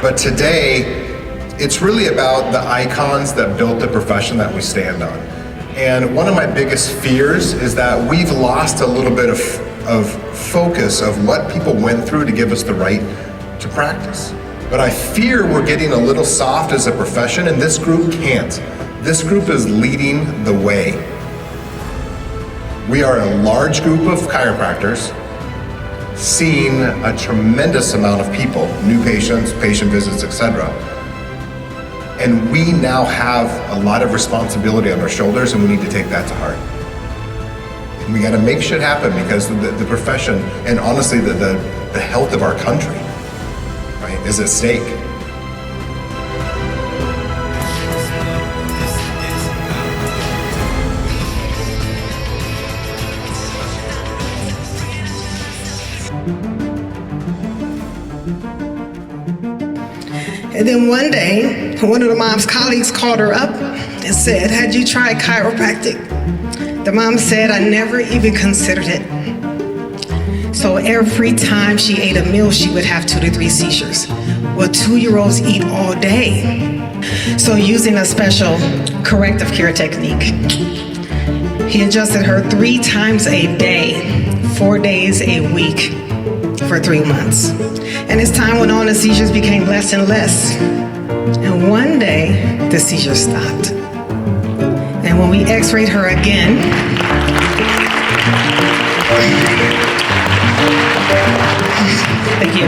But today, it's really about the icons that built the profession that we stand on. And one of my biggest fears is that we've lost a little bit of focus of what people went through to give us the right to practice. But I fear we're getting a little soft as a profession, and this group can't. This group is leading the way. We are a large group of chiropractors seeing a tremendous amount of people, new patients, patient visits, etc. And we now have a lot of responsibility on our shoulders, and we need to take that to heart. And we got to make shit happen because the profession and honestly the health of our country, right, is at stake. And then one day, one of the mom's colleagues called her up and said, "Had you tried chiropractic?" The mom said, "I never even considered it." So every time she ate a meal, she would have 2 to 3 seizures. Well, 2-year-olds eat all day. So using a special corrective care technique, he adjusted her 3 times a day, 4 days a week for 3 months. And as time went on, the seizures became less and less. And one day, the seizures stopped. And when we x-rayed her again, thank you,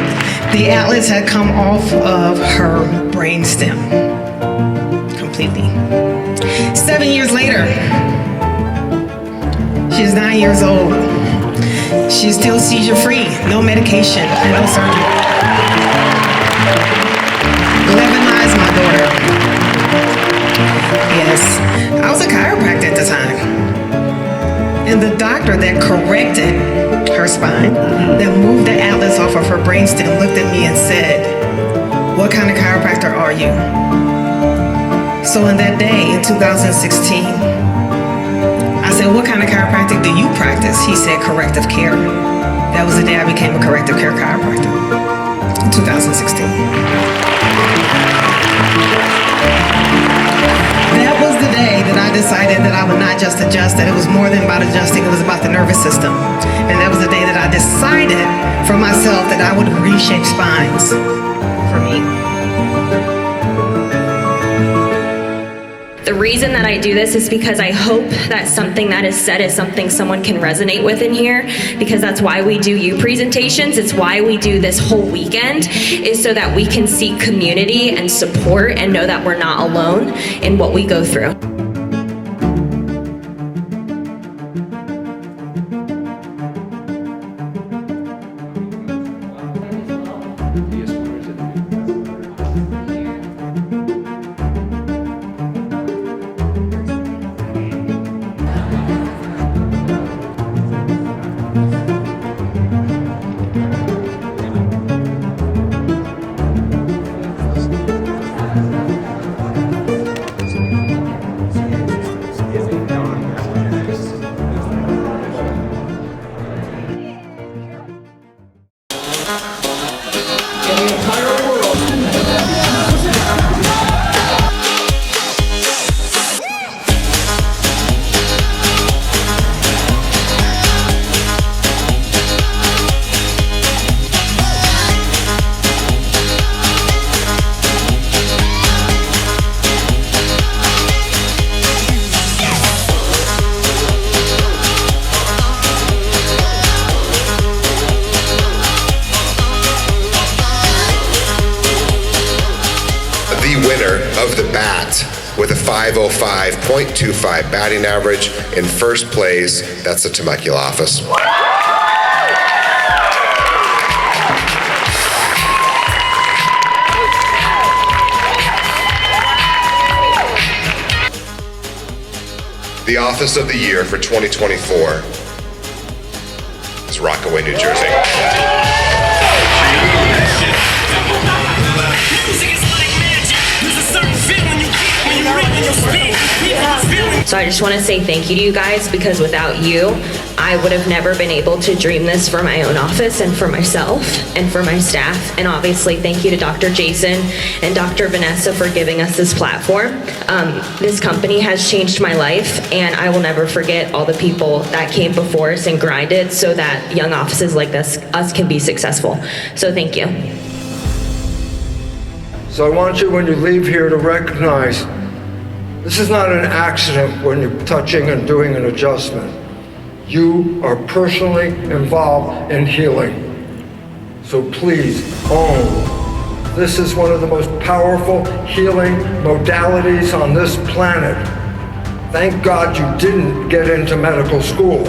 the atlas had come off of her brainstem completely. 7 years later, she's 9 years old. She's still seizure-free, no medication, and no surgery. 11 lives, my daughter. Yes, I was a chiropractor at the time. And the doctor that corrected her spine, that moved the atlas off of her brainstem, looked at me and said, "What kind of chiropractor are you?" So in that day, in 2016, I said, "What kind of chiropractic do you practice?" He said, "Corrective care." That was the day I became a corrective care chiropractor, in 2016. That was the day that I decided that I would not just adjust, that it was more than about adjusting, it was about the nervous system. And that was the day that I decided for myself that I would reshape spines for me. The reason that I do this is because I hope that something that is said is something someone can resonate with in here, because that's why we do you presentations. It's why we do this whole weekend, is so that we can seek community and support and know that we're not alone in what we go through. The winner of the bat with a 505.25 batting average in first place, that's the Temecula office. The office of the year for 2024 is Rockaway, New Jersey. So I just want to say thank you to you guys, because without you, I would have never been able to dream this for my own office and for myself and for my staff. And obviously, thank you to Dr. Jason and Dr. Vanessa for giving us this platform. This company has changed my life, and I will never forget all the people that came before us and grinded so that young offices like this, us can be successful. So thank you. So I want you, when you leave here, to recognize this is not an accident when you're touching and doing an adjustment. You are personally involved in healing. So please own. This is one of the most powerful healing modalities on this planet. Thank God you didn't get into medical school.